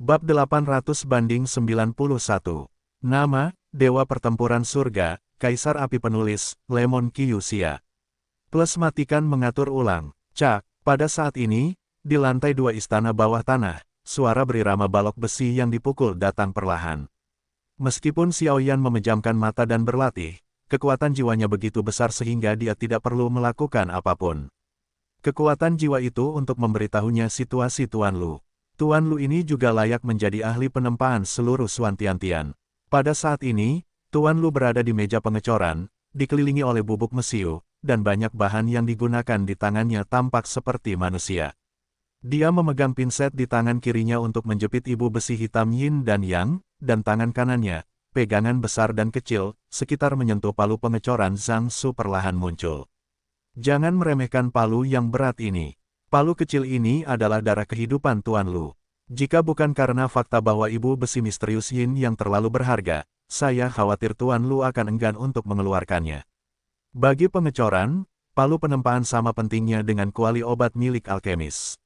Bab 800/91. Nama, Dewa Pertempuran Surga, Kaisar Api Penulis, Lemon Kyushia. Plus matikan mengatur ulang. Cak, pada saat ini, di lantai 2 istana bawah tanah, suara berirama balok besi yang dipukul datang perlahan. Meskipun Xiaoyan memejamkan mata dan berlatih, kekuatan jiwanya begitu besar sehingga dia tidak perlu melakukan apapun. Kekuatan jiwa itu untuk memberitahunya situasi Tuan Lu. Tuan Lu ini juga layak menjadi ahli penempaan seluruh Suantiantian. Pada saat ini, Tuan Lu berada di meja pengecoran, dikelilingi oleh bubuk mesiu, dan banyak bahan yang digunakan di tangannya tampak seperti manusia. Dia memegang pinset di tangan kirinya untuk menjepit ibu besi hitam yin dan yang, dan tangan kanannya, pegangan besar dan kecil, sekitar menyentuh palu pengecoran Zhang Su perlahan muncul. Jangan meremehkan palu yang berat ini. Palu kecil ini adalah darah kehidupan Tuan Lu. Jika bukan karena fakta bahwa ibu besi misterius Yin yang terlalu berharga, saya khawatir Tuan Lu akan enggan untuk mengeluarkannya. Bagi pengecoran, palu penempaan sama pentingnya dengan kuali obat milik alkemis.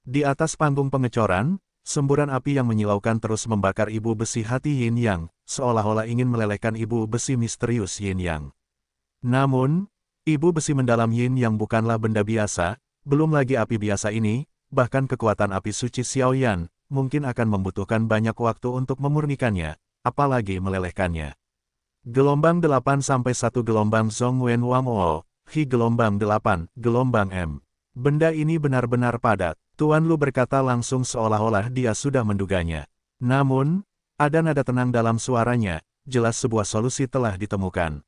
Di atas panggung pengecoran, semburan api yang menyilaukan terus membakar ibu besi hati Yin Yang, seolah-olah ingin melelehkan ibu besi misterius Yin Yang. Namun, ibu besi mendalam Yin Yang bukanlah benda biasa. Belum lagi api biasa ini, bahkan kekuatan api suci Xiaoyan, mungkin akan membutuhkan banyak waktu untuk memurnikannya, apalagi melelehkannya. Gelombang 8-1 gelombang Zhongwen Wang-o, Hi gelombang 8, gelombang M. Benda ini benar-benar padat, Tuan Lu berkata langsung seolah-olah dia sudah menduganya. Namun, ada nada tenang dalam suaranya, jelas sebuah solusi telah ditemukan.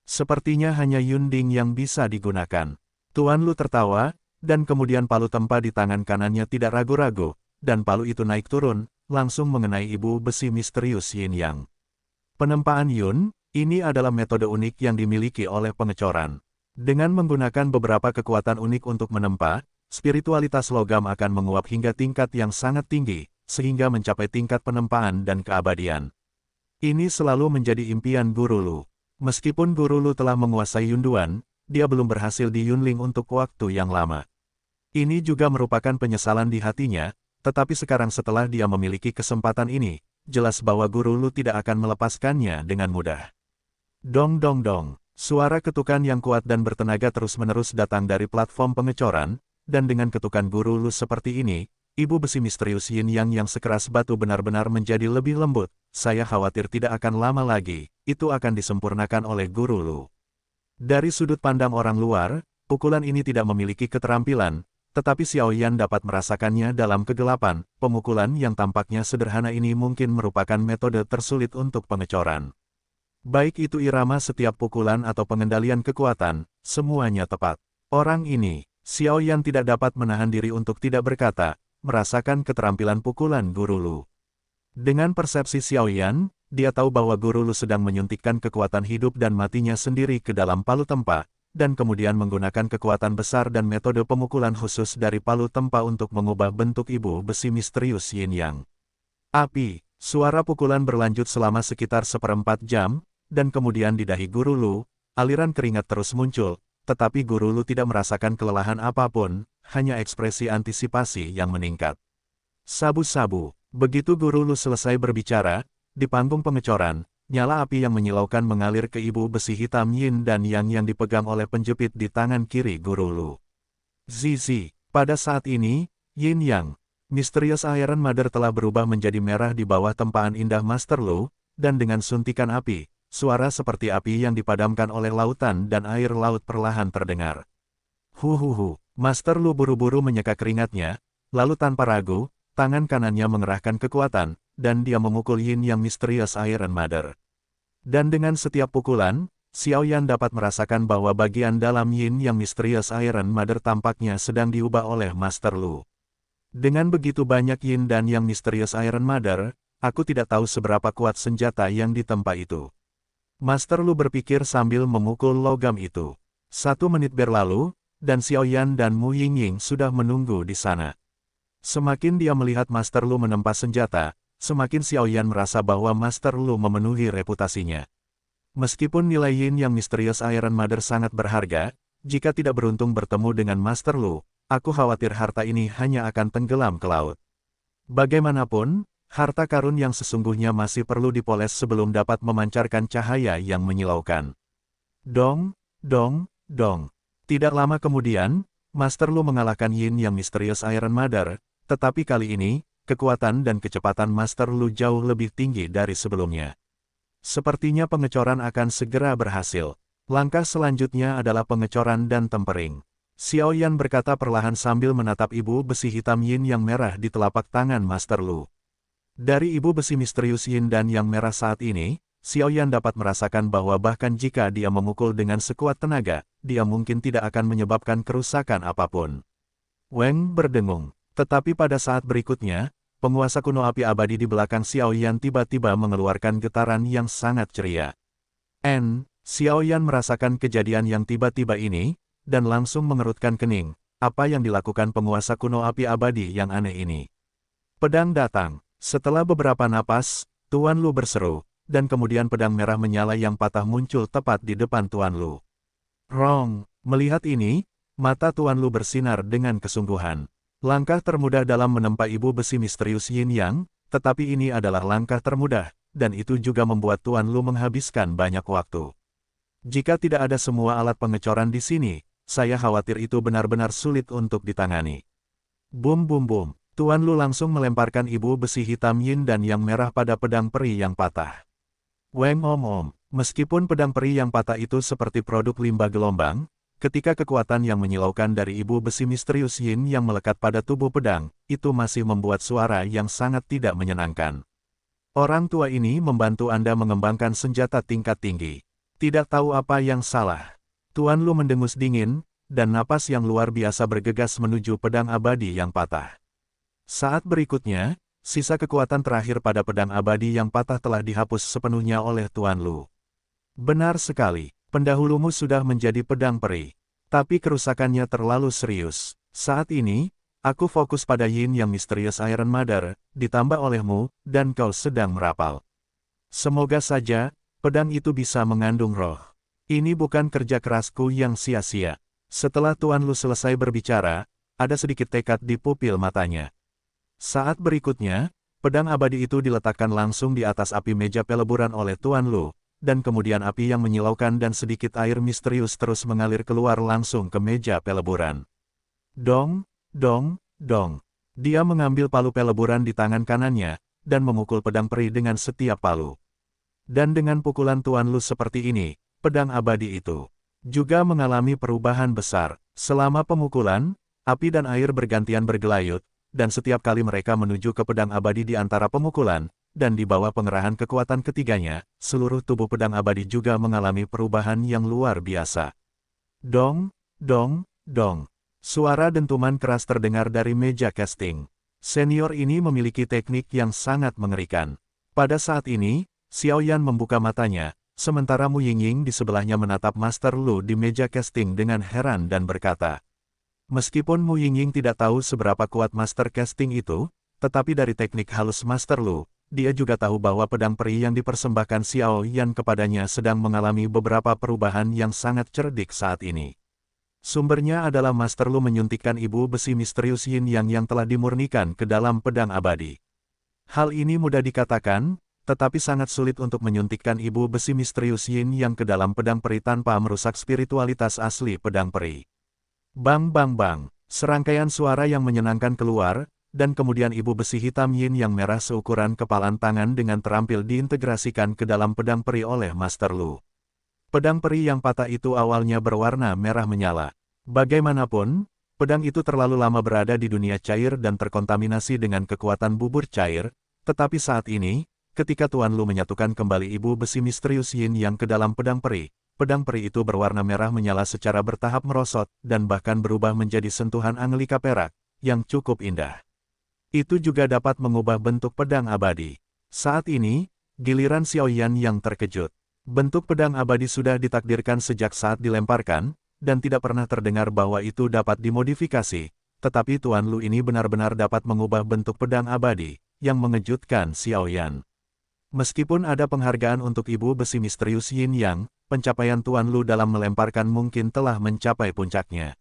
Sepertinya hanya Yunding yang bisa digunakan. Tuan Lu tertawa, dan kemudian palu tempa di tangan kanannya tidak ragu-ragu, dan palu itu naik turun, langsung mengenai ibu besi misterius Yin Yang. Penempaan Yun, ini adalah metode unik yang dimiliki oleh pengecoran. Dengan menggunakan beberapa kekuatan unik untuk menempa, spiritualitas logam akan menguap hingga tingkat yang sangat tinggi, sehingga mencapai tingkat penempaan dan keabadian. Ini selalu menjadi impian Guru Lu. Meskipun Guru Lu telah menguasai Yunduan, dia belum berhasil di Yunling untuk waktu yang lama. Ini juga merupakan penyesalan di hatinya, tetapi sekarang setelah dia memiliki kesempatan ini, jelas bahwa Guru Lu tidak akan melepaskannya dengan mudah. Dong dong dong, suara ketukan yang kuat dan bertenaga terus-menerus datang dari platform pengecoran, dan dengan ketukan Guru Lu seperti ini, ibu besi misterius Yin yang sekeras batu benar-benar menjadi lebih lembut. Saya khawatir tidak akan lama lagi, itu akan disempurnakan oleh Guru Lu. Dari sudut pandang orang luar, pukulan ini tidak memiliki keterampilan, tetapi Xiaoyan dapat merasakannya dalam kegelapan. Pemukulan yang tampaknya sederhana ini mungkin merupakan metode tersulit untuk pengecoran. Baik itu irama setiap pukulan atau pengendalian kekuatan, semuanya tepat. Orang ini, Xiaoyan tidak dapat menahan diri untuk tidak berkata, merasakan keterampilan pukulan Guru Lu. Dengan persepsi Xiaoyan, dia tahu bahwa Guru Lu sedang menyuntikkan kekuatan hidup dan matinya sendiri ke dalam palu tempa, dan kemudian menggunakan kekuatan besar dan metode pemukulan khusus dari palu tempa untuk mengubah bentuk ibu besi misterius Yin Yang. Api, suara pukulan berlanjut selama sekitar 1/4 jam, dan kemudian di dahi Guru Lu, aliran keringat terus muncul, tetapi Guru Lu tidak merasakan kelelahan apapun, hanya ekspresi antisipasi yang meningkat. Sabu-sabu, begitu Guru Lu selesai berbicara, di panggung pengecoran, nyala api yang menyilaukan mengalir ke ibu besi hitam Yin dan yang dipegang oleh penjepit di tangan kiri Guru Lu. Zizi, pada saat ini, Yin Yang, Mysterious Iron Mother telah berubah menjadi merah di bawah tempaan indah Master Lu, dan dengan suntikan api, suara seperti api yang dipadamkan oleh lautan dan air laut perlahan terdengar. Huhuhu, Master Lu buru-buru menyeka keringatnya, lalu tanpa ragu, tangan kanannya mengerahkan kekuatan, dan dia memukul Yin Yang Mysterious Iron Mother. Dan dengan setiap pukulan, Xiaoyan dapat merasakan bahwa bagian dalam Yin Yang Mysterious Iron Mother tampaknya sedang diubah oleh Master Lu. Dengan begitu banyak Yin dan Yang Mysterious Iron Mother, aku tidak tahu seberapa kuat senjata yang ditempa itu. Master Lu berpikir sambil memukul logam itu. 1 menit berlalu, dan Xiaoyan dan Mu Yingying sudah menunggu di sana. Semakin dia melihat Master Lu menempa senjata, semakin Xiaoyan merasa bahwa Master Lu memenuhi reputasinya. Meskipun nilai Yin yang Mysterious Iron Mother sangat berharga, jika tidak beruntung bertemu dengan Master Lu, aku khawatir harta ini hanya akan tenggelam ke laut. Bagaimanapun, harta karun yang sesungguhnya masih perlu dipoles sebelum dapat memancarkan cahaya yang menyilaukan. Dong, dong, dong. Tidak lama kemudian, Master Lu mengalahkan Yin yang misterius Iron Mother, tetapi kali ini, kekuatan dan kecepatan Master Lu jauh lebih tinggi dari sebelumnya. Sepertinya pengecoran akan segera berhasil. Langkah selanjutnya adalah pengecoran dan tempering. Xiao Yan berkata perlahan sambil menatap ibu besi hitam Yin yang merah di telapak tangan Master Lu. Dari ibu besi misterius Yin dan yang merah saat ini, Xiao Yan dapat merasakan bahwa bahkan jika dia memukul dengan sekuat tenaga, dia mungkin tidak akan menyebabkan kerusakan apapun. Weng berdengung. Tetapi pada saat berikutnya, penguasa kuno api abadi di belakang Xiao Yan tiba-tiba mengeluarkan getaran yang sangat ceria. Xiao Yan merasakan kejadian yang tiba-tiba ini, dan langsung mengerutkan kening. Apa yang dilakukan penguasa kuno api abadi yang aneh ini? Pedang datang. Setelah beberapa napas, Tuan Lu berseru, dan kemudian pedang merah menyala yang patah muncul tepat di depan Tuan Lu. Rong, melihat ini, mata Tuan Lu bersinar dengan kesungguhan. Langkah termudah dalam menempa ibu besi misterius Yin Yang, tetapi ini adalah langkah termudah, dan itu juga membuat Tuan Lu menghabiskan banyak waktu. Jika tidak ada semua alat pengecoran di sini, saya khawatir itu benar-benar sulit untuk ditangani. Bum bum bum, Tuan Lu langsung melemparkan ibu besi hitam Yin dan yang merah pada pedang peri yang patah. Weng om, meskipun pedang peri yang patah itu seperti produk limbah gelombang, ketika kekuatan yang menyilaukan dari ibu besi misterius Yin yang melekat pada tubuh pedang, itu masih membuat suara yang sangat tidak menyenangkan. Orang tua ini membantu Anda mengembangkan senjata tingkat tinggi. Tidak tahu apa yang salah. Tuan Lu mendengus dingin, dan napas yang luar biasa bergegas menuju pedang abadi yang patah. Saat berikutnya, sisa kekuatan terakhir pada pedang abadi yang patah telah dihapus sepenuhnya oleh Tuan Lu. Benar sekali. Pendahulumu sudah menjadi pedang peri. Tapi kerusakannya terlalu serius. Saat ini, aku fokus pada Yin yang misterius Iron Mother, ditambah olehmu, dan kau sedang merapal. Semoga saja, pedang itu bisa mengandung roh. Ini bukan kerja kerasku yang sia-sia. Setelah Tuan Lu selesai berbicara, ada sedikit tekad di pupil matanya. Saat berikutnya, pedang abadi itu diletakkan langsung di atas api meja peleburan oleh Tuan Lu. Dan kemudian api yang menyilaukan dan sedikit air misterius terus mengalir keluar langsung ke meja peleburan. Dong, dong, dong. Dia mengambil palu peleburan di tangan kanannya, dan memukul pedang peri dengan setiap palu. Dan dengan pukulan Tuan Lu seperti ini, pedang abadi itu juga mengalami perubahan besar. Selama pemukulan, api dan air bergantian bergelayut, dan setiap kali mereka menuju ke pedang abadi di antara pemukulan, dan di bawah pengerahan kekuatan ketiganya, seluruh tubuh pedang abadi juga mengalami perubahan yang luar biasa. Dong, dong, dong. Suara dentuman keras terdengar dari meja casting. Senior ini memiliki teknik yang sangat mengerikan. Pada saat ini, Xiao Yan membuka matanya, sementara Mu Yingying di sebelahnya menatap Master Lu di meja casting dengan heran dan berkata. Meskipun Mu Yingying tidak tahu seberapa kuat Master Casting itu, tetapi dari teknik halus Master Lu, dia juga tahu bahwa pedang peri yang dipersembahkan Xiao Yan kepadanya sedang mengalami beberapa perubahan yang sangat cerdik saat ini. Sumbernya adalah Master Lu menyuntikkan ibu besi misterius Yin yang telah dimurnikan ke dalam pedang abadi. Hal ini mudah dikatakan, tetapi sangat sulit untuk menyuntikkan ibu besi misterius Yin yang ke dalam pedang peri tanpa merusak spiritualitas asli pedang peri. Bang bang bang, serangkaian suara yang menyenangkan keluar, dan kemudian ibu besi hitam Yin yang merah seukuran kepalan tangan dengan terampil diintegrasikan ke dalam pedang peri oleh Master Lu. Pedang peri yang patah itu awalnya berwarna merah menyala. Bagaimanapun, pedang itu terlalu lama berada di dunia cair dan terkontaminasi dengan kekuatan bubur cair, tetapi saat ini, ketika Tuan Lu menyatukan kembali ibu besi misterius Yin yang ke dalam pedang peri itu berwarna merah menyala secara bertahap merosot, dan bahkan berubah menjadi sentuhan angelika perak, yang cukup indah. Itu juga dapat mengubah bentuk pedang abadi. Saat ini, giliran Xiao Yan yang terkejut. Bentuk pedang abadi sudah ditakdirkan sejak saat dilemparkan, dan tidak pernah terdengar bahwa itu dapat dimodifikasi, tetapi Tuan Lu ini benar-benar dapat mengubah bentuk pedang abadi, yang mengejutkan Xiao Yan. Meskipun ada penghargaan untuk ibu besi misterius Yin Yang, pencapaian Tuan Lu dalam melemparkan mungkin telah mencapai puncaknya.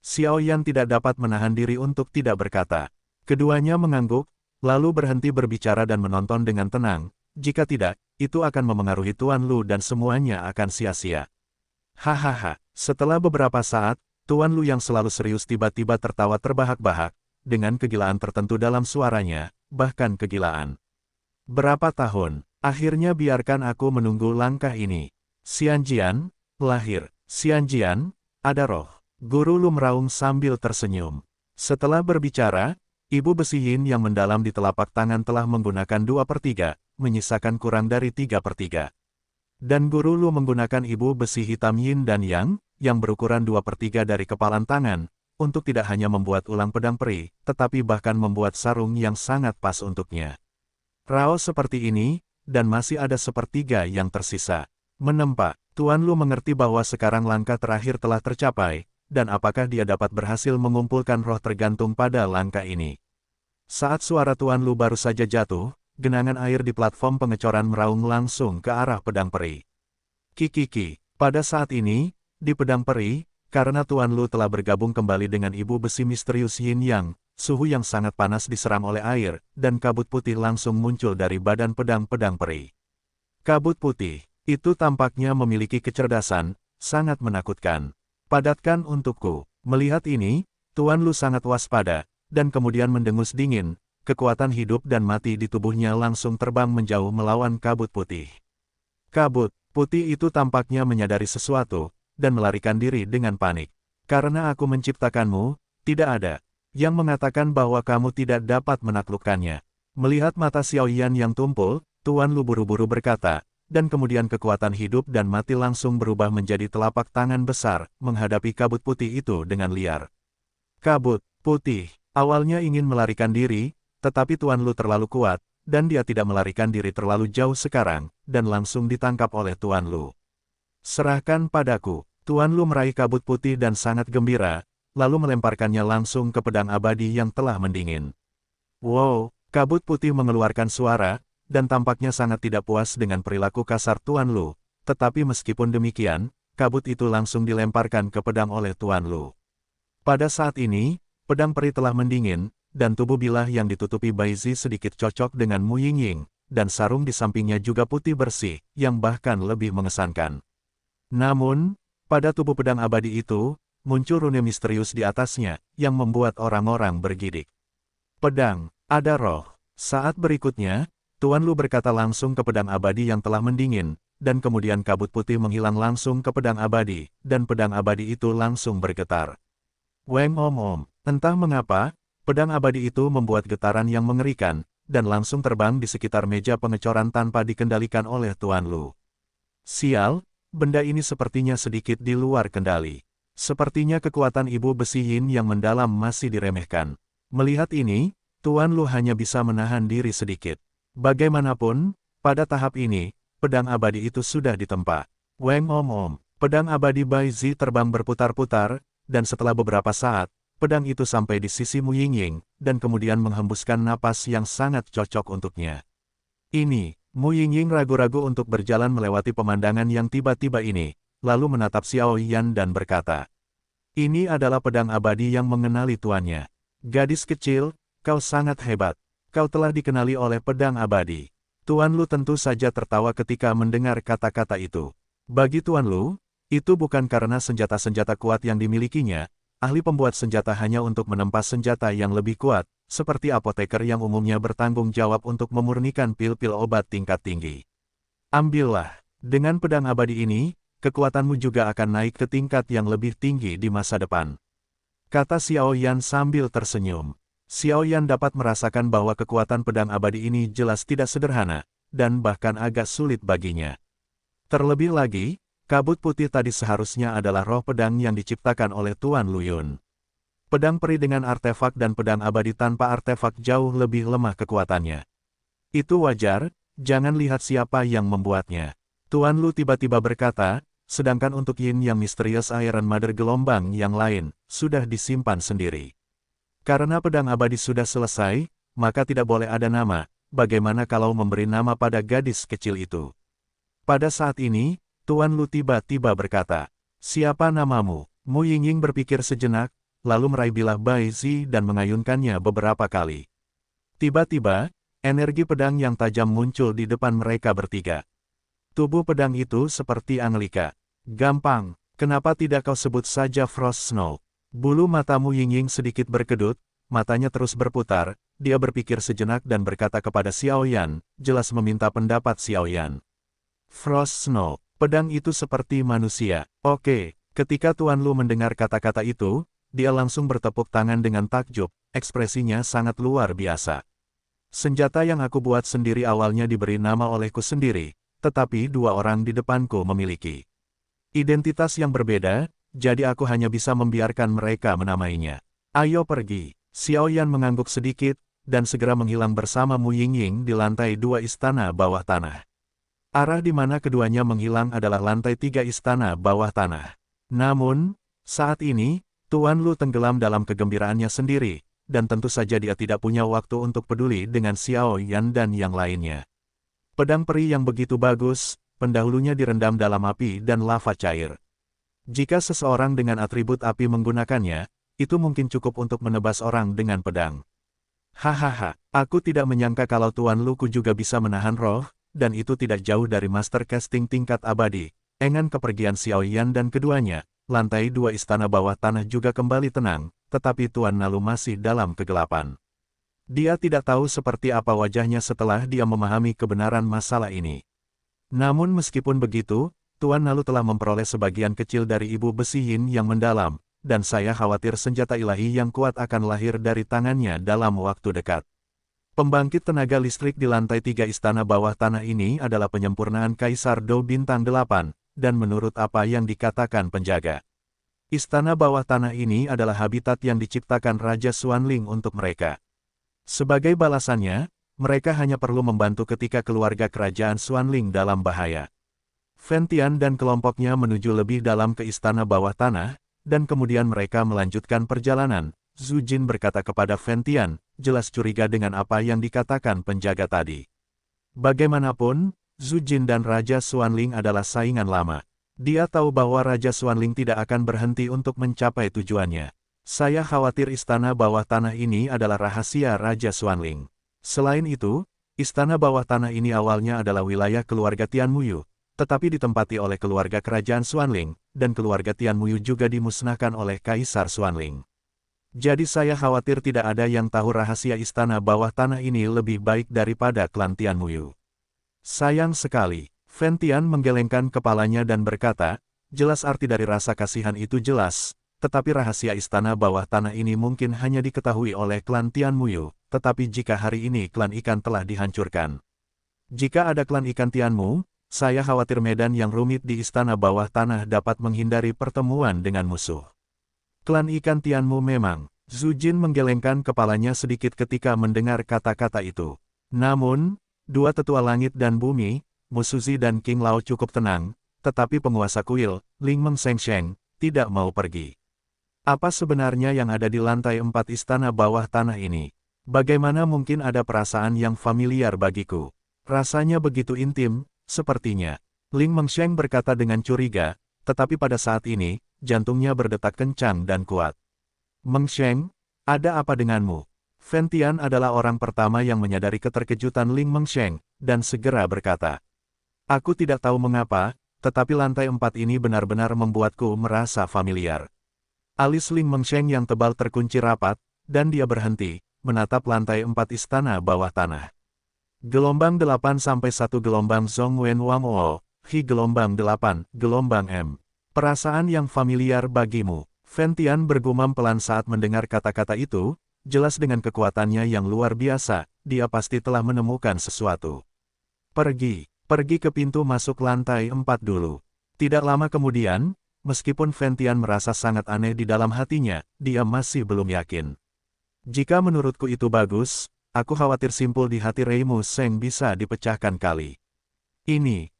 Xiao Yan tidak dapat menahan diri untuk tidak berkata. Keduanya mengangguk, lalu berhenti berbicara dan menonton dengan tenang. Jika tidak, itu akan memengaruhi Tuan Lu dan semuanya akan sia-sia. Hahaha, setelah beberapa saat, Tuan Lu yang selalu serius tiba-tiba tertawa terbahak-bahak, dengan kegilaan tertentu dalam suaranya, bahkan kegilaan. Berapa tahun, akhirnya biarkan aku menunggu langkah ini. Xianjian, lahir. Xianjian, ada roh. Guru Lu meraung sambil tersenyum. Setelah berbicara, Ibu Besi Yin yang mendalam di telapak tangan telah menggunakan 2/3, menyisakan kurang dari 3/3. Dan Guru Lu menggunakan Ibu Besi Hitam Yin dan Yang, yang berukuran 2/3 dari kepalan tangan, untuk tidak hanya membuat ulang pedang peri, tetapi bahkan membuat sarung yang sangat pas untuknya. Rao seperti ini, dan masih ada 1/3 yang tersisa. Menempa, Tuan Lu mengerti bahwa sekarang langkah terakhir telah tercapai, dan apakah dia dapat berhasil mengumpulkan roh tergantung pada langkah ini. Saat suara Tuan Lu baru saja jatuh, genangan air di platform pengecoran meraung langsung ke arah pedang peri. Kikiki, pada saat ini, di pedang peri, karena Tuan Lu telah bergabung kembali dengan Ibu Besi misterius Yin Yang, suhu yang sangat panas diseram oleh air, dan kabut putih langsung muncul dari badan pedang-pedang peri. Kabut putih, itu tampaknya memiliki kecerdasan, sangat menakutkan. Padatkan untukku. Melihat ini, Tuan Lu sangat waspada, dan kemudian mendengus dingin, kekuatan hidup dan mati di tubuhnya langsung terbang menjauh melawan kabut putih. Kabut putih itu tampaknya menyadari sesuatu, dan melarikan diri dengan panik. Karena aku menciptakanmu, tidak ada yang mengatakan bahwa kamu tidak dapat menaklukkannya. Melihat mata Xiaoyan yang tumpul, Tuan Lu buru-buru berkata, dan kemudian kekuatan hidup dan mati langsung berubah menjadi telapak tangan besar, menghadapi kabut putih itu dengan liar. Kabut putih awalnya ingin melarikan diri, tetapi Tuan Lu terlalu kuat, dan dia tidak melarikan diri terlalu jauh sekarang, dan langsung ditangkap oleh Tuan Lu. Serahkan padaku. Tuan Lu meraih kabut putih dan sangat gembira, lalu melemparkannya langsung ke pedang abadi yang telah mendingin. Wow, kabut putih mengeluarkan suara, dan tampaknya sangat tidak puas dengan perilaku kasar Tuan Lu, tetapi meskipun demikian, kabut itu langsung dilemparkan ke pedang oleh Tuan Lu. Pada saat ini, pedang peri telah mendingin, dan tubuh bilah yang ditutupi Baizi sedikit cocok dengan Mu Yingying, dan sarung di sampingnya juga putih bersih, yang bahkan lebih mengesankan. Namun, pada tubuh pedang abadi itu, muncul rune misterius di atasnya, yang membuat orang-orang bergidik. Pedang, ada roh. Saat berikutnya, Tuan Lu berkata langsung ke pedang abadi yang telah mendingin, dan kemudian kabut putih menghilang langsung ke pedang abadi, dan pedang abadi itu langsung bergetar. Weng om, entah mengapa, pedang abadi itu membuat getaran yang mengerikan, dan langsung terbang di sekitar meja pengecoran tanpa dikendalikan oleh Tuan Lu. Sial, benda ini sepertinya sedikit di luar kendali. Sepertinya kekuatan Ibu Besi Yin yang mendalam masih diremehkan. Melihat ini, Tuan Lu hanya bisa menahan diri sedikit. Bagaimanapun, pada tahap ini, pedang abadi itu sudah ditempa. Weng om, pedang abadi Baizi terbang berputar-putar, dan setelah beberapa saat, pedang itu sampai di sisi Mu Yingying, dan kemudian menghembuskan napas yang sangat cocok untuknya. Ini, Mu Yingying ragu-ragu untuk berjalan melewati pemandangan yang tiba-tiba ini, lalu menatap Xiaoyan dan berkata, "Ini adalah pedang abadi yang mengenali tuannya. Gadis kecil, kau sangat hebat. Kau telah dikenali oleh pedang abadi." Tuan Lu tentu saja tertawa ketika mendengar kata-kata itu. Bagi Tuan Lu, itu bukan karena senjata-senjata kuat yang dimilikinya. Ahli pembuat senjata hanya untuk menempas senjata yang lebih kuat, seperti apoteker yang umumnya bertanggung jawab untuk memurnikan pil-pil obat tingkat tinggi. Ambillah, dengan pedang abadi ini, kekuatanmu juga akan naik ke tingkat yang lebih tinggi di masa depan. Kata Xiaoyan sambil tersenyum. Xiaoyan dapat merasakan bahwa kekuatan pedang abadi ini jelas tidak sederhana, dan bahkan agak sulit baginya. Terlebih lagi, kabut putih tadi seharusnya adalah roh pedang yang diciptakan oleh Tuan Luyun. Pedang peri dengan artefak dan pedang abadi tanpa artefak jauh lebih lemah kekuatannya. Itu wajar, jangan lihat siapa yang membuatnya. Tuan Lu tiba-tiba berkata, sedangkan untuk Yin yang misterius Iron Mother gelombang yang lain, sudah disimpan sendiri. Karena pedang abadi sudah selesai, maka tidak boleh ada nama, bagaimana kalau memberi nama pada gadis kecil itu. Pada saat ini, Tuan Lu tiba-tiba berkata, "Siapa namamu?" Mu Yingying berpikir sejenak, lalu meraih bilah Baizi dan mengayunkannya beberapa kali. Tiba-tiba, energi pedang yang tajam muncul di depan mereka bertiga. Tubuh pedang itu seperti Angelika. Gampang, kenapa tidak kau sebut saja Frost Snow? Bulu matamu Ying-Ying sedikit berkedut, matanya terus berputar, dia berpikir sejenak dan berkata kepada Xiao Yan, jelas meminta pendapat Xiao Yan. Frost Snow, pedang itu seperti manusia. Oke, ketika Tuan Lu mendengar kata-kata itu, dia langsung bertepuk tangan dengan takjub, ekspresinya sangat luar biasa. Senjata yang aku buat sendiri awalnya diberi nama olehku sendiri, tetapi dua orang di depanku memiliki identitas yang berbeda, jadi aku hanya bisa membiarkan mereka menamainya. Ayo pergi. Xiao Yan mengangguk sedikit, dan segera menghilang bersama Mu Ying-Ying di lantai 2 istana bawah tanah. Arah di mana keduanya menghilang adalah lantai 3 istana bawah tanah. Namun, saat ini, Tuan Lu tenggelam dalam kegembiraannya sendiri, dan tentu saja dia tidak punya waktu untuk peduli dengan Xiao Yan dan yang lainnya. Pedang peri yang begitu bagus, pendahulunya direndam dalam api dan lava cair. Jika seseorang dengan atribut api menggunakannya, itu mungkin cukup untuk menebas orang dengan pedang. Hahaha, aku tidak menyangka kalau Tuan Luku juga bisa menahan roh, dan itu tidak jauh dari master casting tingkat abadi. Dengan kepergian Xiao Yan dan keduanya, lantai 2 istana bawah tanah juga kembali tenang, tetapi Tuan Nalu masih dalam kegelapan. Dia tidak tahu seperti apa wajahnya setelah dia memahami kebenaran masalah ini. Namun meskipun begitu, Tuan Nalu telah memperoleh sebagian kecil dari ibu besi yin yang mendalam, dan saya khawatir senjata ilahi yang kuat akan lahir dari tangannya dalam waktu dekat. Pembangkit tenaga listrik di lantai 3 istana bawah tanah ini adalah penyempurnaan Kaisar Dou Bintang 8, dan menurut apa yang dikatakan penjaga, istana bawah tanah ini adalah habitat yang diciptakan Raja Xuanling untuk mereka. Sebagai balasannya, mereka hanya perlu membantu ketika keluarga kerajaan Xuanling dalam bahaya. Fen Tian dan kelompoknya menuju lebih dalam ke istana bawah tanah, dan kemudian mereka melanjutkan perjalanan. Zhu Jin berkata kepada Fen Tian, jelas curiga dengan apa yang dikatakan penjaga tadi. Bagaimanapun, Zhu Jin dan Raja Xuanling adalah saingan lama. Dia tahu bahwa Raja Xuanling tidak akan berhenti untuk mencapai tujuannya. Saya khawatir istana bawah tanah ini adalah rahasia Raja Xuanling. Selain itu, istana bawah tanah ini awalnya adalah wilayah keluarga Tian Muyu, tetapi ditempati oleh keluarga kerajaan Xuanling, dan keluarga Tian Muyu juga dimusnahkan oleh Kaisar Xuanling. Jadi saya khawatir tidak ada yang tahu rahasia istana bawah tanah ini lebih baik daripada klan Tian Muyu. Sayang sekali, Fen Tian menggelengkan kepalanya dan berkata, jelas arti dari rasa kasihan itu jelas, tetapi rahasia istana bawah tanah ini mungkin hanya diketahui oleh klan Tian Muyu, tetapi jika hari ini klan ikan telah dihancurkan. Jika ada klan ikan Tianmu, saya khawatir medan yang rumit di istana bawah tanah dapat menghindari pertemuan dengan musuh. Klan ikan Tianmu memang, Zhu Jin menggelengkan kepalanya sedikit ketika mendengar kata-kata itu. Namun, dua tetua langit dan bumi, Mu Suzi dan King Lao cukup tenang, tetapi penguasa kuil, Ling Meng Sheng, tidak mau pergi. Apa sebenarnya yang ada di lantai 4 istana bawah tanah ini? Bagaimana mungkin ada perasaan yang familiar bagiku? Rasanya begitu intim, sepertinya. Ling Meng Sheng berkata dengan curiga, tetapi pada saat ini, jantungnya berdetak kencang dan kuat. Meng Sheng, ada apa denganmu? Fen Tian adalah orang pertama yang menyadari keterkejutan Ling Meng Sheng, dan segera berkata, aku tidak tahu mengapa, tetapi lantai 4 ini benar-benar membuatku merasa familiar. Alis Ling Meng Sheng yang tebal terkunci rapat, dan dia berhenti, menatap lantai 4 istana bawah tanah. Gelombang 8 sampai 1 gelombang Zhong Wen Wang O, Hi gelombang 8, gelombang M. Perasaan yang familiar bagimu. Fen Tian bergumam pelan saat mendengar kata-kata itu, jelas dengan kekuatannya yang luar biasa, dia pasti telah menemukan sesuatu. Pergi ke pintu masuk lantai 4 dulu. Tidak lama kemudian, meskipun Fen Tian merasa sangat aneh di dalam hatinya, dia masih belum yakin. Jika menurutku itu bagus, aku khawatir simpul di hati Reimu Sheng bisa dipecahkan kali ini.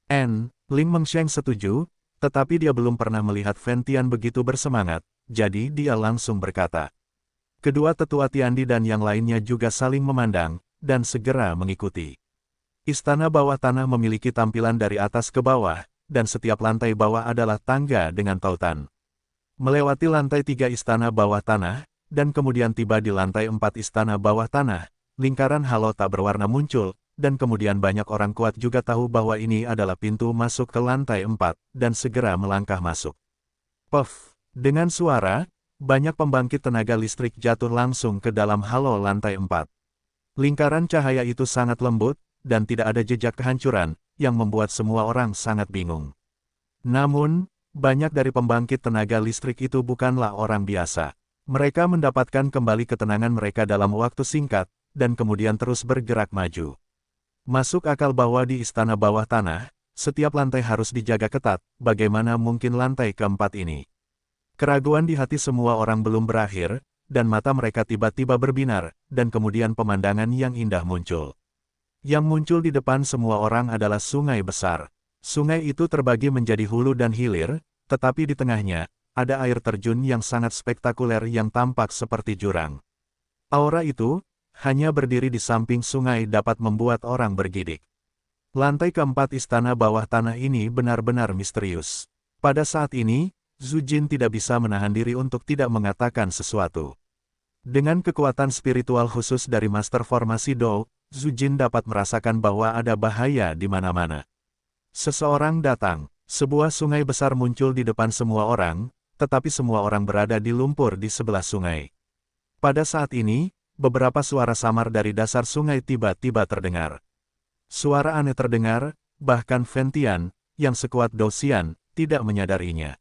Ling Meng Sheng setuju, tetapi dia belum pernah melihat Fen Tian begitu bersemangat, jadi dia langsung berkata. Kedua tetua Tiandi dan yang lainnya juga saling memandang, dan segera mengikuti. Istana bawah tanah memiliki tampilan dari atas ke bawah, dan setiap lantai bawah adalah tangga dengan tautan. Melewati lantai 3 istana bawah tanah, dan kemudian tiba di lantai 4 istana bawah tanah, lingkaran halo tak berwarna muncul, dan kemudian banyak orang kuat juga tahu bahwa ini adalah pintu masuk ke lantai 4, dan segera melangkah masuk. Puff! Dengan suara, banyak pembangkit tenaga listrik jatuh langsung ke dalam halo lantai 4. Lingkaran cahaya itu sangat lembut, dan tidak ada jejak kehancuran, yang membuat semua orang sangat bingung. Namun, banyak dari pembangkit tenaga listrik itu bukanlah orang biasa. Mereka mendapatkan kembali ketenangan mereka dalam waktu singkat, dan kemudian terus bergerak maju. Masuk akal bahwa di istana bawah tanah, setiap lantai harus dijaga ketat, bagaimana mungkin lantai keempat ini? Keraguan di hati semua orang belum berakhir, dan mata mereka tiba-tiba berbinar, dan kemudian pemandangan yang indah muncul. Yang muncul di depan semua orang adalah sungai besar. Sungai itu terbagi menjadi hulu dan hilir, tetapi di tengahnya, ada air terjun yang sangat spektakuler yang tampak seperti jurang. Aura itu, hanya berdiri di samping sungai dapat membuat orang bergidik. Lantai keempat istana bawah tanah ini benar-benar misterius. Pada saat ini, Zhu Jin tidak bisa menahan diri untuk tidak mengatakan sesuatu. Dengan kekuatan spiritual khusus dari Master Formasi Dou, Zhu Jin dapat merasakan bahwa ada bahaya di mana-mana. Seseorang datang, sebuah sungai besar muncul di depan semua orang, tetapi semua orang berada di lumpur di sebelah sungai. Pada saat ini, beberapa suara samar dari dasar sungai tiba-tiba terdengar. Suara aneh terdengar, bahkan Fentian, yang sekuat Dou Xian, tidak menyadarinya.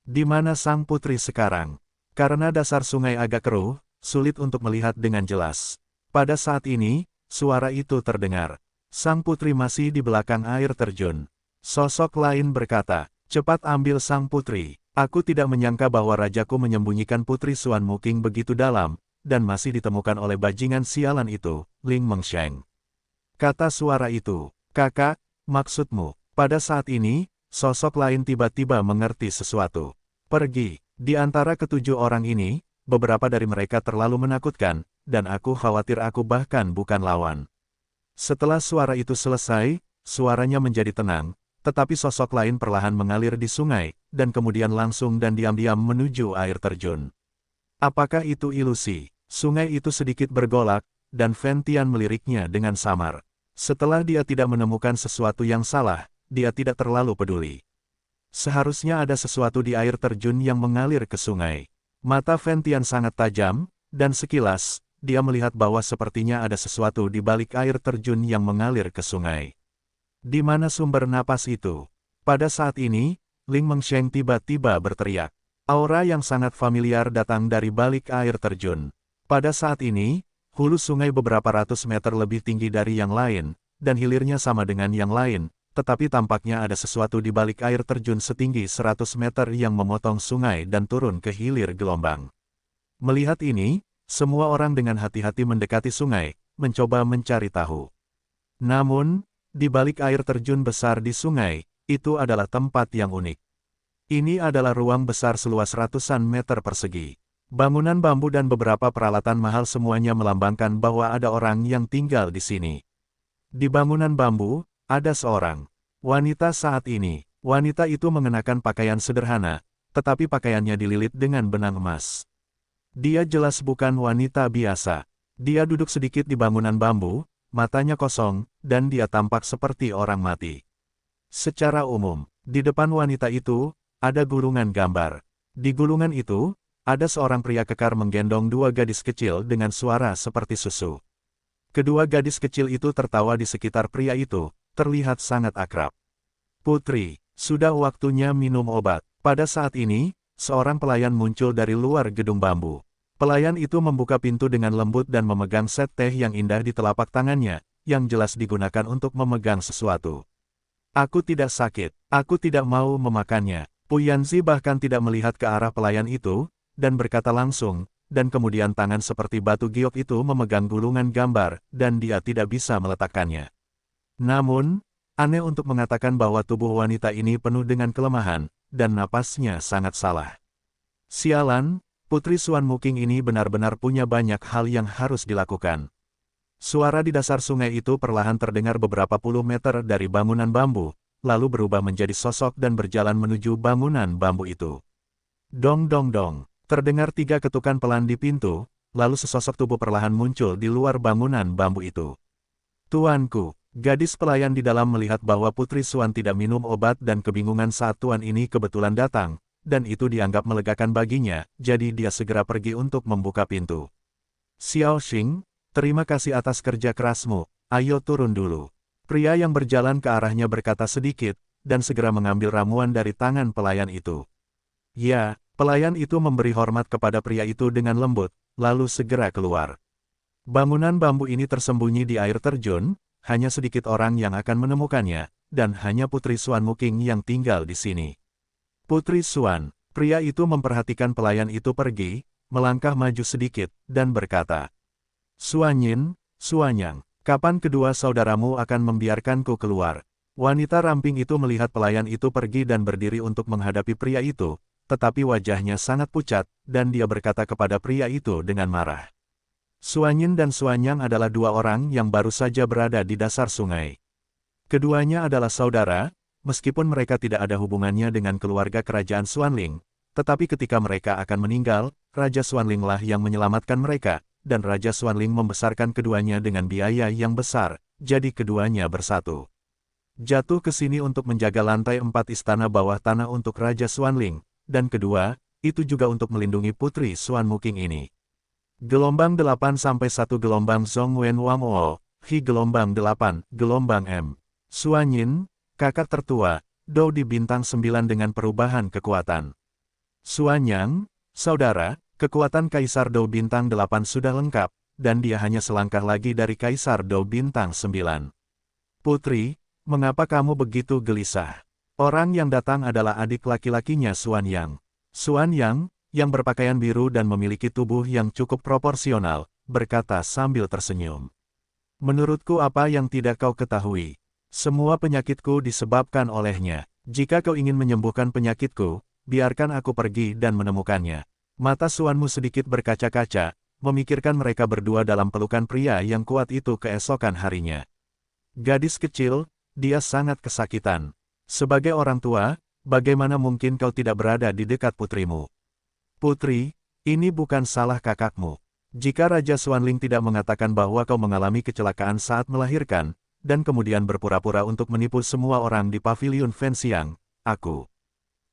Di mana sang putri sekarang? Karena dasar sungai agak keruh, sulit untuk melihat dengan jelas. Pada saat ini, suara itu terdengar. Sang putri masih di belakang air terjun. Sosok lain berkata, cepat ambil sang putri. Aku tidak menyangka bahwa rajaku menyembunyikan putri Xuan Muking begitu dalam, dan masih ditemukan oleh bajingan sialan itu, Ling Mengsheng. Kata suara itu, kakak, maksudmu? Pada saat ini, sosok lain tiba-tiba mengerti sesuatu. Pergi. Di antara ketujuh orang ini, beberapa dari mereka terlalu menakutkan, dan aku khawatir aku bahkan bukan lawan. Setelah suara itu selesai, suaranya menjadi tenang, tetapi sosok lain perlahan mengalir di sungai, dan kemudian langsung dan diam-diam menuju air terjun. Apakah itu ilusi? Sungai itu sedikit bergolak, dan Fentian meliriknya dengan samar. Setelah dia tidak menemukan sesuatu yang salah, dia tidak terlalu peduli. Seharusnya ada sesuatu di air terjun yang mengalir ke sungai. Mata Fentian sangat tajam, dan sekilas, dia melihat bahwa sepertinya ada sesuatu di balik air terjun yang mengalir ke sungai. Di mana sumber napas itu? Pada saat ini, Ling Mengsheng tiba-tiba berteriak. Aura yang sangat familiar datang dari balik air terjun. Pada saat ini, hulu sungai beberapa ratus meter lebih tinggi dari yang lain, dan hilirnya sama dengan yang lain, tetapi tampaknya ada sesuatu di balik air terjun setinggi 100 meter yang memotong sungai dan turun ke hilir gelombang. Melihat ini, semua orang dengan hati-hati mendekati sungai, mencoba mencari tahu. Namun, di balik air terjun besar di sungai, itu adalah tempat yang unik. Ini adalah ruang besar seluas ratusan meter persegi. Bangunan bambu dan beberapa peralatan mahal semuanya melambangkan bahwa ada orang yang tinggal di sini. Di bangunan bambu, ada seorang wanita saat ini. Wanita itu mengenakan pakaian sederhana, tetapi pakaiannya dililit dengan benang emas. Dia jelas bukan wanita biasa. Dia duduk sedikit di bangunan bambu, matanya kosong, dan dia tampak seperti orang mati. Secara umum, di depan wanita itu, ada gulungan gambar. Di gulungan itu, ada seorang pria kekar menggendong dua gadis kecil dengan suara seperti susu. Kedua gadis kecil itu tertawa di sekitar pria itu, terlihat sangat akrab. Putri, sudah waktunya minum obat. Pada saat ini, seorang pelayan muncul dari luar gedung bambu. Pelayan itu membuka pintu dengan lembut dan memegang set teh yang indah di telapak tangannya, yang jelas digunakan untuk memegang sesuatu. Aku tidak sakit, aku tidak mau memakannya. Pu Yanzi bahkan tidak melihat ke arah pelayan itu, dan berkata langsung, dan kemudian tangan seperti batu giok itu memegang gulungan gambar, dan dia tidak bisa meletakkannya. Namun, aneh untuk mengatakan bahwa tubuh wanita ini penuh dengan kelemahan, dan napasnya sangat salah. Sialan, Putri Xuan Muking ini benar-benar punya banyak hal yang harus dilakukan. Suara di dasar sungai itu perlahan terdengar beberapa puluh meter dari bangunan bambu, lalu berubah menjadi sosok dan berjalan menuju bangunan bambu itu. Dong dong dong, terdengar 3 ketukan pelan di pintu, lalu sesosok tubuh perlahan muncul di luar bangunan bambu itu. Tuanku, gadis pelayan di dalam melihat bahwa Putri Xuan tidak minum obat dan kebingungan saat tuan ini kebetulan datang, dan itu dianggap melegakan baginya, jadi dia segera pergi untuk membuka pintu. Xiao Xing, terima kasih atas kerja kerasmu, ayo turun dulu. Pria yang berjalan ke arahnya berkata sedikit, dan segera mengambil ramuan dari tangan pelayan itu. Ya, pelayan itu memberi hormat kepada pria itu dengan lembut, lalu segera keluar. Bangunan bambu ini tersembunyi di air terjun, hanya sedikit orang yang akan menemukannya, dan hanya Putri Xuan Muking yang tinggal di sini. Putri Xuan, pria itu memperhatikan pelayan itu pergi, melangkah maju sedikit, dan berkata, Xuanyin, Xuanyang, kapan kedua saudaramu akan membiarkanku keluar? Wanita ramping itu melihat pelayan itu pergi dan berdiri untuk menghadapi pria itu, tetapi wajahnya sangat pucat, dan dia berkata kepada pria itu dengan marah. Xuanyin dan Xuanyang adalah dua orang yang baru saja berada di dasar sungai. Keduanya adalah saudara, meskipun mereka tidak ada hubungannya dengan keluarga kerajaan Xuanling, tetapi ketika mereka akan meninggal, Raja Xuanling lah yang menyelamatkan mereka, dan Raja Xuanling membesarkan keduanya dengan biaya yang besar, jadi keduanya bersatu. Jatuh ke sini untuk menjaga lantai 4 istana bawah tanah untuk Raja Xuanling, dan kedua, itu juga untuk melindungi Putri Xuan Muking ini. Gelombang 8 sampai 1 gelombang Zhong Wen Wang O, Hi gelombang 8, gelombang M. Xuanyin, kakak tertua, Dou di bintang 9 dengan perubahan kekuatan. Xuanyang, saudara, kekuatan Kaisar Dou bintang 8 sudah lengkap, dan dia hanya selangkah lagi dari Kaisar Dou bintang 9. Putri, mengapa kamu begitu gelisah? Orang yang datang adalah adik laki-lakinya Xuanyang. Xuanyang, yang berpakaian biru dan memiliki tubuh yang cukup proporsional, berkata sambil tersenyum. Menurutku apa yang tidak kau ketahui? Semua penyakitku disebabkan olehnya. Jika kau ingin menyembuhkan penyakitku, biarkan aku pergi dan menemukannya. Mata Xuanmu sedikit berkaca-kaca, memikirkan mereka berdua dalam pelukan pria yang kuat itu keesokan harinya. Gadis kecil, dia sangat kesakitan. Sebagai orang tua, bagaimana mungkin kau tidak berada di dekat putrimu? Putri, ini bukan salah kakakmu. Jika Raja Xuanling tidak mengatakan bahwa kau mengalami kecelakaan saat melahirkan, dan kemudian berpura-pura untuk menipu semua orang di paviliun Fenxiang, aku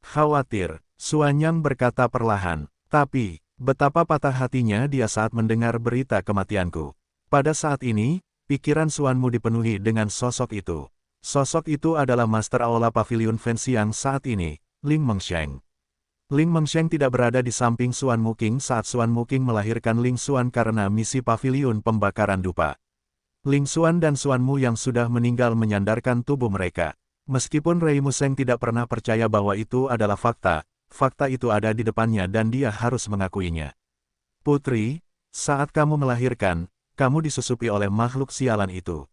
khawatir, Xuanyang berkata perlahan. Tapi, betapa patah hatinya dia saat mendengar berita kematianku. Pada saat ini, pikiran Xuanmu dipenuhi dengan sosok itu. Sosok itu adalah Master Aula Paviliun Fenxiang saat ini, Ling Mengsheng. Ling Mengsheng tidak berada di samping Xuan Muking saat Xuan Muking melahirkan Ling Xuan karena misi paviliun pembakaran dupa. Ling Xuan dan Xuanmu yang sudah meninggal menyandarkan tubuh mereka. Meskipun Rei Museng tidak pernah percaya bahwa itu adalah fakta, fakta itu ada di depannya dan dia harus mengakuinya. Putri, saat kamu melahirkan, kamu disusupi oleh makhluk sialan itu.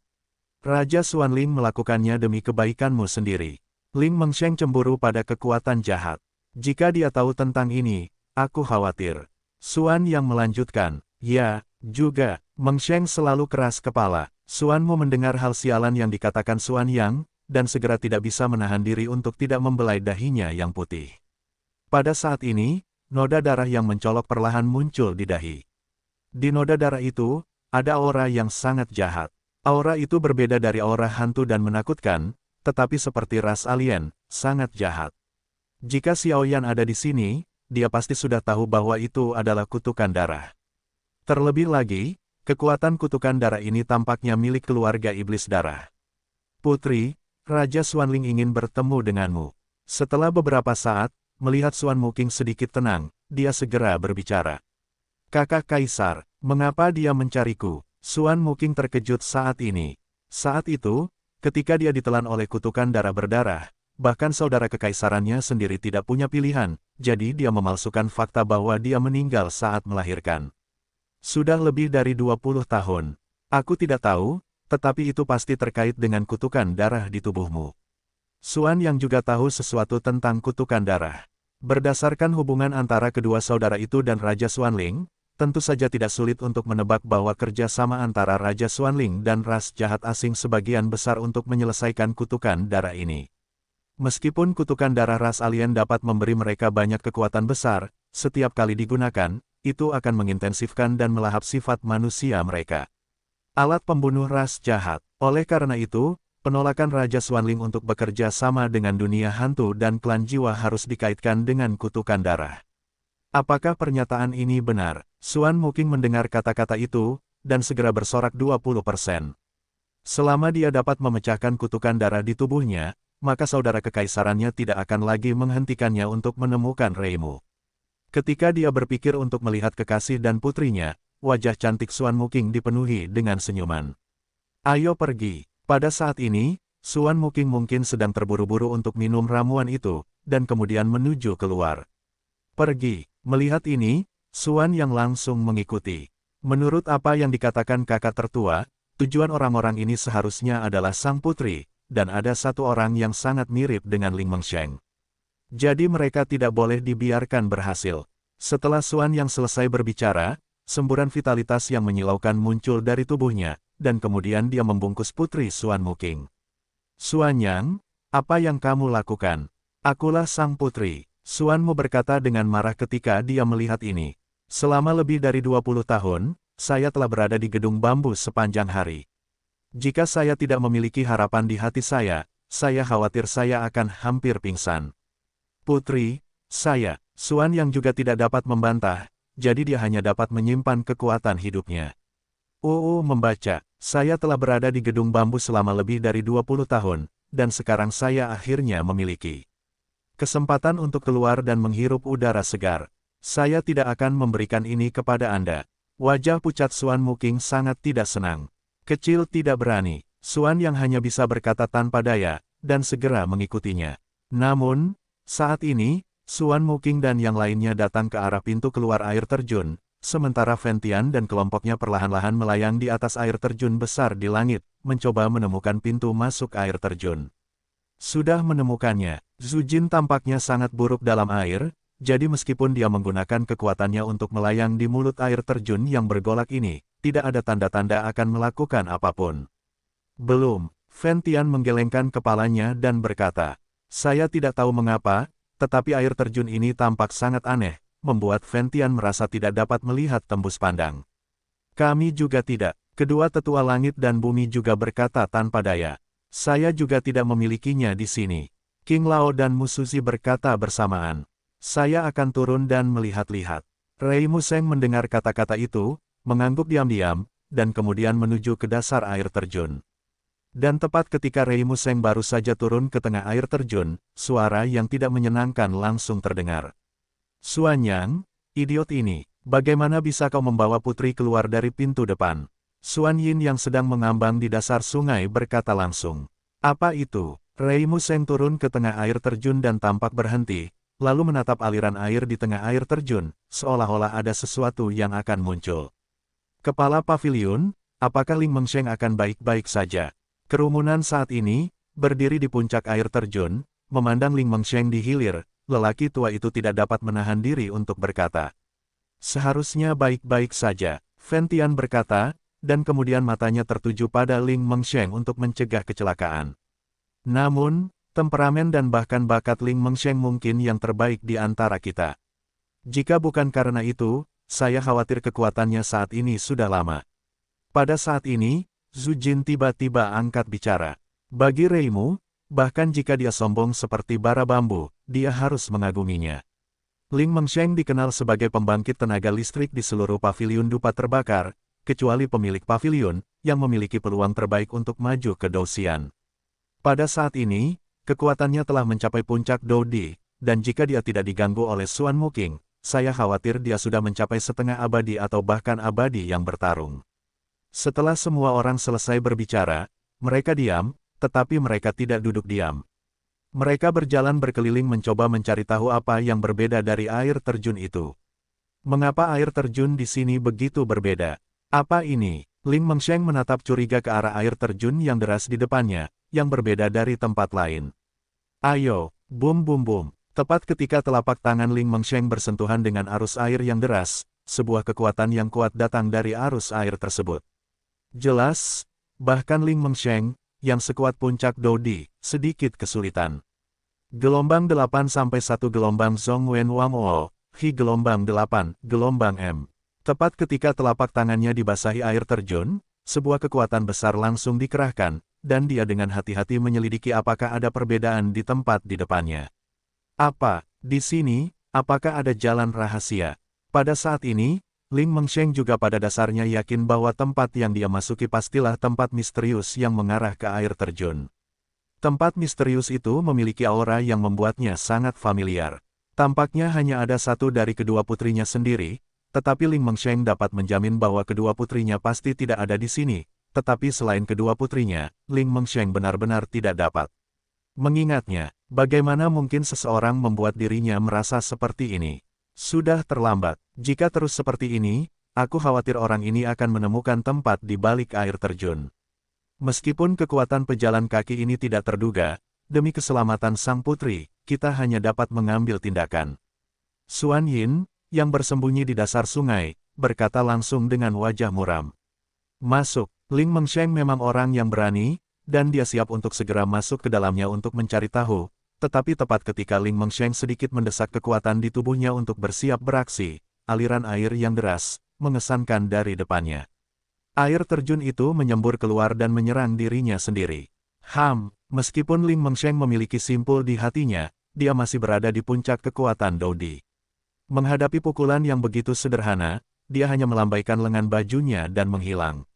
Raja Xuanling melakukannya demi kebaikanmu sendiri. Ling Mengsheng cemburu pada kekuatan jahat. Jika dia tahu tentang ini, aku khawatir. Xuan yang melanjutkan, ya, juga, Mengsheng selalu keras kepala. Xuanmu mendengar hal sialan yang dikatakan Xuanyang, dan segera tidak bisa menahan diri untuk tidak membelai dahinya yang putih. Pada saat ini, noda darah yang mencolok perlahan muncul di dahi. Di noda darah itu, ada aura yang sangat jahat. Aura itu berbeda dari aura hantu dan menakutkan, tetapi seperti ras alien, sangat jahat. Jika Xiaoyan ada di sini, dia pasti sudah tahu bahwa itu adalah kutukan darah. Terlebih lagi, kekuatan kutukan darah ini tampaknya milik keluarga iblis darah. Putri, Raja Xuanling ingin bertemu denganmu. Setelah beberapa saat, melihat Xuan Muking sedikit tenang, dia segera berbicara. Kakak Kaisar, mengapa dia mencariku? Xuan Muking terkejut saat ini. Saat itu, ketika dia ditelan oleh kutukan darah berdarah, bahkan saudara kekaisarannya sendiri tidak punya pilihan, jadi dia memalsukan fakta bahwa dia meninggal saat melahirkan. Sudah lebih dari 20 tahun. Aku tidak tahu, tetapi itu pasti terkait dengan kutukan darah di tubuhmu. Xuan yang juga tahu sesuatu tentang kutukan darah. Berdasarkan hubungan antara kedua saudara itu dan Raja Xuanling, tentu saja tidak sulit untuk menebak bahwa kerjasama antara Raja Xuanling dan ras jahat asing sebagian besar untuk menyelesaikan kutukan darah ini. Meskipun kutukan darah ras alien dapat memberi mereka banyak kekuatan besar, setiap kali digunakan, itu akan mengintensifkan dan melahap sifat manusia mereka. Alat pembunuh ras jahat. Oleh karena itu, penolakan Raja Xuanling untuk bekerja sama dengan dunia hantu dan klan jiwa harus dikaitkan dengan kutukan darah. Apakah pernyataan ini benar? Xuan Muqing mendengar kata-kata itu, dan segera bersorak 20%. Selama dia dapat memecahkan kutukan darah di tubuhnya, maka saudara kekaisarannya tidak akan lagi menghentikannya untuk menemukan Reimu. Ketika dia berpikir untuk melihat kekasih dan putrinya, wajah cantik Xuan Muqing dipenuhi dengan senyuman. Ayo pergi. Pada saat ini, Xuan Muqing mungkin sedang terburu-buru untuk minum ramuan itu, dan kemudian menuju keluar. Pergi. Melihat ini, Xuan yang langsung mengikuti. Menurut apa yang dikatakan kakak tertua, tujuan orang-orang ini seharusnya adalah sang putri, dan ada satu orang yang sangat mirip dengan Ling Mengsheng. Jadi mereka tidak boleh dibiarkan berhasil. Setelah Xuan yang selesai berbicara, semburan vitalitas yang menyilaukan muncul dari tubuhnya, dan kemudian dia membungkus putri Xuan Muqing. Xuan Yang, apa yang kamu lakukan? Akulah sang putri. Xuanmu berkata dengan marah ketika dia melihat ini. Selama lebih dari 20 tahun, saya telah berada di gedung bambu sepanjang hari. Jika saya tidak memiliki harapan di hati saya khawatir saya akan hampir pingsan. Putri, saya, Xuan yang juga tidak dapat membantah, jadi dia hanya dapat menyimpan kekuatan hidupnya. Membaca, saya telah berada di gedung bambu selama lebih dari 20 tahun, dan sekarang saya akhirnya memiliki kesempatan untuk keluar dan menghirup udara segar. Saya tidak akan memberikan ini kepada Anda. Wajah pucat Xuan Muqing sangat tidak senang. Kecil tidak berani, Xuan yang hanya bisa berkata tanpa daya, dan segera mengikutinya. Namun, saat ini, Xuan Muqing dan yang lainnya datang ke arah pintu keluar air terjun, sementara Fentian dan kelompoknya perlahan-lahan melayang di atas air terjun besar di langit, mencoba menemukan pintu masuk air terjun. Sudah menemukannya, Zhu Jin tampaknya sangat buruk dalam air, jadi meskipun dia menggunakan kekuatannya untuk melayang di mulut air terjun yang bergolak ini, tidak ada tanda-tanda akan melakukan apapun. Belum, Fentian menggelengkan kepalanya dan berkata, saya tidak tahu mengapa, tetapi air terjun ini tampak sangat aneh, membuat Fentian merasa tidak dapat melihat tembus pandang. Kami juga tidak, kedua tetua langit dan bumi juga berkata tanpa daya. Saya juga tidak memilikinya di sini. King Lao dan Musuzi berkata bersamaan. Saya akan turun dan melihat-lihat. Rei Museng mendengar kata-kata itu, mengangguk diam-diam, dan kemudian menuju ke dasar air terjun. Dan tepat ketika Rei Museng baru saja turun ke tengah air terjun, suara yang tidak menyenangkan langsung terdengar. Xuan Yang, idiot ini, bagaimana bisa kau membawa putri keluar dari pintu depan? Xuan Yin yang sedang mengambang di dasar sungai berkata langsung. Apa itu? Rei Museng turun ke tengah air terjun dan tampak berhenti, lalu menatap aliran air di tengah air terjun, seolah-olah ada sesuatu yang akan muncul. Kepala pavilion, apakah Ling Mengsheng akan baik-baik saja? Kerumunan saat ini, berdiri di puncak air terjun, memandang Ling Mengsheng di hilir, lelaki tua itu tidak dapat menahan diri untuk berkata. Seharusnya baik-baik saja, Fentian berkata, dan kemudian matanya tertuju pada Ling Mengsheng untuk mencegah kecelakaan. Namun, temperamen dan bahkan bakat Ling Mengsheng mungkin yang terbaik di antara kita. Jika bukan karena itu, saya khawatir kekuatannya saat ini sudah lama. Pada saat ini, Zhu Jin tiba-tiba angkat bicara. Bagi Reimu, bahkan jika dia sombong seperti bara bambu, dia harus mengaguminya. Ling Mengsheng dikenal sebagai pembangkit tenaga listrik di seluruh pavilion dupa terbakar, kecuali pemilik pavilion, yang memiliki peluang terbaik untuk maju ke Douxian. Pada saat ini, kekuatannya telah mencapai puncak Doudi, dan jika dia tidak diganggu oleh Xuan Muqing, saya khawatir dia sudah mencapai setengah abadi atau bahkan abadi yang bertarung. Setelah semua orang selesai berbicara, mereka diam, tetapi mereka tidak duduk diam. Mereka berjalan berkeliling mencoba mencari tahu apa yang berbeda dari air terjun itu. Mengapa air terjun di sini begitu berbeda? Apa ini? Ling Mengsheng menatap curiga ke arah air terjun yang deras di depannya, yang berbeda dari tempat lain. Ayo, bum bum bum. Tepat ketika telapak tangan Ling Mengsheng bersentuhan dengan arus air yang deras, sebuah kekuatan yang kuat datang dari arus air tersebut. Jelas, bahkan Ling Mengsheng, yang sekuat puncak Doudi, sedikit kesulitan. Gelombang 8 sampai 1 gelombang Zhong Wen Wang O, Hi gelombang 8, gelombang M. Tepat ketika telapak tangannya dibasahi air terjun, sebuah kekuatan besar langsung dikerahkan, dan dia dengan hati-hati menyelidiki apakah ada perbedaan di tempat di depannya. Apa, di sini, apakah ada jalan rahasia? Pada saat ini, Ling Mengsheng juga pada dasarnya yakin bahwa tempat yang dia masuki pastilah tempat misterius yang mengarah ke air terjun. Tempat misterius itu memiliki aura yang membuatnya sangat familiar. Tampaknya hanya ada satu dari kedua putrinya sendiri, tetapi Ling Mengsheng dapat menjamin bahwa kedua putrinya pasti tidak ada di sini, tetapi selain kedua putrinya, Ling Mengsheng benar-benar tidak dapat mengingatnya. Bagaimana mungkin seseorang membuat dirinya merasa seperti ini? Sudah terlambat. Jika terus seperti ini, aku khawatir orang ini akan menemukan tempat di balik air terjun. Meskipun kekuatan pejalan kaki ini tidak terduga, demi keselamatan sang putri, kita hanya dapat mengambil tindakan. Xuan Yin, yang bersembunyi di dasar sungai, berkata langsung dengan wajah muram. Masuk. Ling Mengsheng memang orang yang berani, dan dia siap untuk segera masuk ke dalamnya untuk mencari tahu. Tetapi tepat ketika Ling Mengsheng sedikit mendesak kekuatan di tubuhnya untuk bersiap beraksi, aliran air yang deras, mengesankan dari depannya. Air terjun itu menyembur keluar dan menyerang dirinya sendiri. Meskipun Ling Mengsheng memiliki simpul di hatinya, dia masih berada di puncak kekuatan Dodi. Menghadapi pukulan yang begitu sederhana, dia hanya melambaikan lengan bajunya dan menghilang.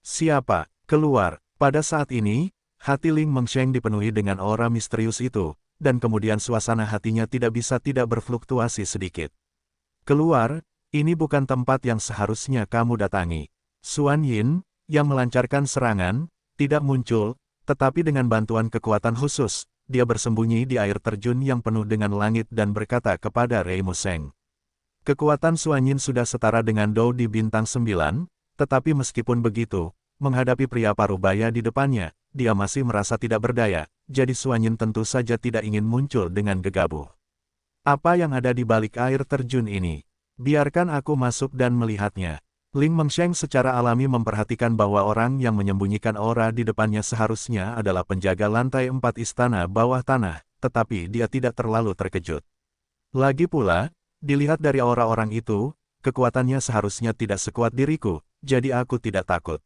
Siapa? Keluar. Pada saat ini, hati Ling Mengsheng dipenuhi dengan aura misterius itu, dan kemudian suasana hatinya tidak bisa tidak berfluktuasi sedikit. Keluar, ini bukan tempat yang seharusnya kamu datangi. Xuan Yin, yang melancarkan serangan, tidak muncul, tetapi dengan bantuan kekuatan khusus, dia bersembunyi di air terjun yang penuh dengan langit dan berkata kepada Rei Museng. Kekuatan Xuan Yin sudah setara dengan Dou di bintang 9, tetapi meskipun begitu, menghadapi pria parubaya di depannya, dia masih merasa tidak berdaya, jadi Xuan Yin tentu saja tidak ingin muncul dengan gegabah. Apa yang ada di balik air terjun ini? Biarkan aku masuk dan melihatnya. Ling Mengsheng secara alami memperhatikan bahwa orang yang menyembunyikan aura di depannya seharusnya adalah penjaga lantai 4 istana bawah tanah, tetapi dia tidak terlalu terkejut. Lagi pula, dilihat dari aura orang itu, kekuatannya seharusnya tidak sekuat diriku, jadi aku tidak takut.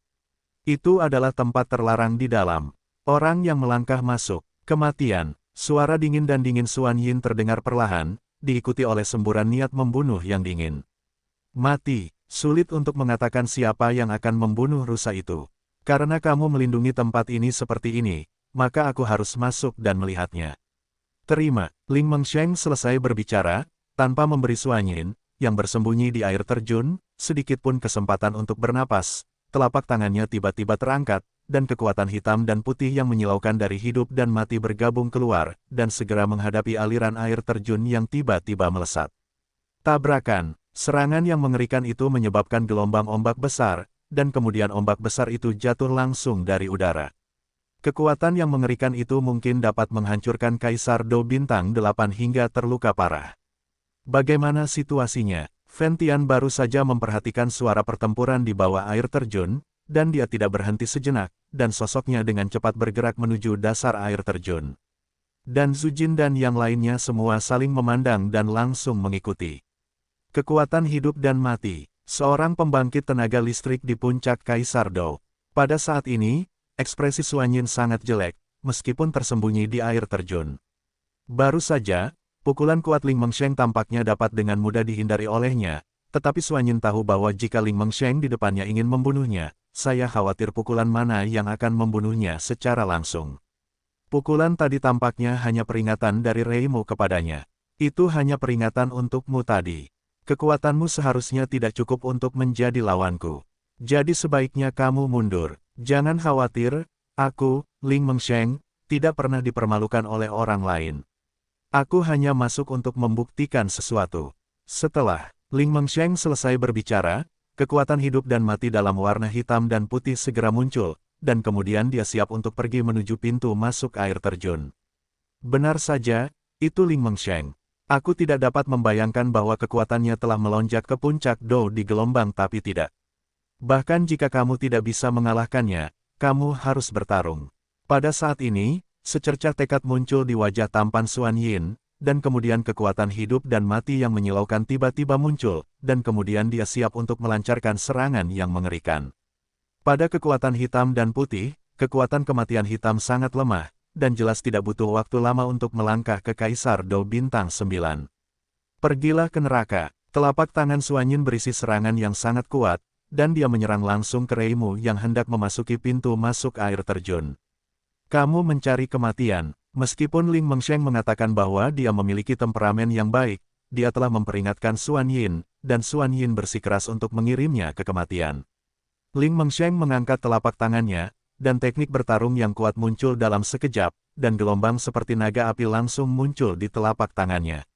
Itu adalah tempat terlarang di dalam. Orang yang melangkah masuk. Kematian. Suara dingin dan dingin Xuan Yin terdengar perlahan, diikuti oleh semburan niat membunuh yang dingin. Mati. Sulit untuk mengatakan siapa yang akan membunuh rusa itu. Karena kamu melindungi tempat ini seperti ini, maka aku harus masuk dan melihatnya. Terima. Ling Mengsheng selesai berbicara, tanpa memberi Xuan Yin, yang bersembunyi di air terjun, sedikit pun kesempatan untuk bernapas. Telapak tangannya tiba-tiba terangkat, dan kekuatan hitam dan putih yang menyilaukan dari hidup dan mati bergabung keluar, dan segera menghadapi aliran air terjun yang tiba-tiba melesat. Tabrakan, serangan yang mengerikan itu menyebabkan gelombang ombak besar, dan kemudian ombak besar itu jatuh langsung dari udara. Kekuatan yang mengerikan itu mungkin dapat menghancurkan Kaisar Dou bintang 8 hingga terluka parah. Bagaimana situasinya? Fen Tian baru saja memperhatikan suara pertempuran di bawah air terjun, dan dia tidak berhenti sejenak, dan sosoknya dengan cepat bergerak menuju dasar air terjun. Dan Zhu Jin dan yang lainnya semua saling memandang dan langsung mengikuti. Kekuatan hidup dan mati, seorang pembangkit tenaga listrik di puncak Kaisar Dou. Pada saat ini, ekspresi Xuan Yin sangat jelek, meskipun tersembunyi di air terjun. Baru saja, pukulan kuat Ling Mengsheng tampaknya dapat dengan mudah dihindari olehnya, tetapi Xuan Yin tahu bahwa jika Ling Mengsheng di depannya ingin membunuhnya, saya khawatir pukulan mana yang akan membunuhnya secara langsung. Pukulan tadi tampaknya hanya peringatan dari Reimu kepadanya. Itu hanya peringatan untukmu tadi. Kekuatanmu seharusnya tidak cukup untuk menjadi lawanku. Jadi sebaiknya kamu mundur. Jangan khawatir, aku, Ling Mengsheng, tidak pernah dipermalukan oleh orang lain. Aku hanya masuk untuk membuktikan sesuatu. Setelah Ling Mengsheng selesai berbicara, kekuatan hidup dan mati dalam warna hitam dan putih segera muncul, dan kemudian dia siap untuk pergi menuju pintu masuk air terjun. Benar saja, itu Ling Mengsheng. Aku tidak dapat membayangkan bahwa kekuatannya telah melonjak ke puncak Dou di gelombang tapi tidak. Bahkan jika kamu tidak bisa mengalahkannya, kamu harus bertarung. Pada saat ini, secercah tekad muncul di wajah tampan Xuan Yin, dan kemudian kekuatan hidup dan mati yang menyilaukan tiba-tiba muncul, dan kemudian dia siap untuk melancarkan serangan yang mengerikan. Pada kekuatan hitam dan putih, kekuatan kematian hitam sangat lemah, dan jelas tidak butuh waktu lama untuk melangkah ke Kaisar Dou Bintang 9. Pergilah ke neraka. Telapak tangan Suan Yin berisi serangan yang sangat kuat, dan dia menyerang langsung ke Reimu yang hendak memasuki pintu masuk air terjun. Kamu mencari kematian. Meskipun Ling Mengsheng mengatakan bahwa dia memiliki temperamen yang baik, dia telah memperingatkan Suan Yin, dan Suan Yin bersikeras untuk mengirimnya ke kematian. Ling Mengsheng mengangkat telapak tangannya, dan teknik bertarung yang kuat muncul dalam sekejap, dan gelombang seperti naga api langsung muncul di telapak tangannya.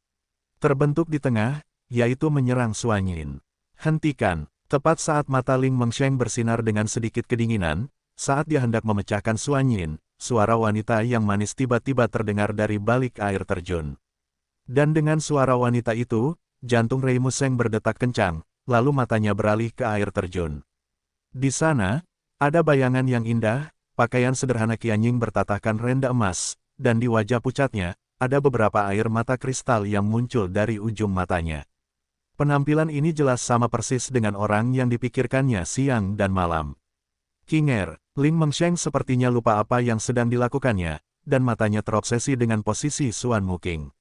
Terbentuk di tengah, yaitu menyerang Suan Yin. Hentikan! Tepat saat mata Ling Mengsheng bersinar dengan sedikit kedinginan, saat dia hendak memecahkan Suan Yin, suara wanita yang manis tiba-tiba terdengar dari balik air terjun. Dan dengan suara wanita itu, jantung Reimu Sheng berdetak kencang, lalu matanya beralih ke air terjun. Di sana, ada bayangan yang indah, pakaian sederhana Qianying bertatahkan renda emas, dan di wajah pucatnya, ada beberapa air mata kristal yang muncul dari ujung matanya. Penampilan ini jelas sama persis dengan orang yang dipikirkannya siang dan malam. Kinger, Ling Mengsheng sepertinya lupa apa yang sedang dilakukannya, dan matanya terobsesi dengan posisi Suan Muking.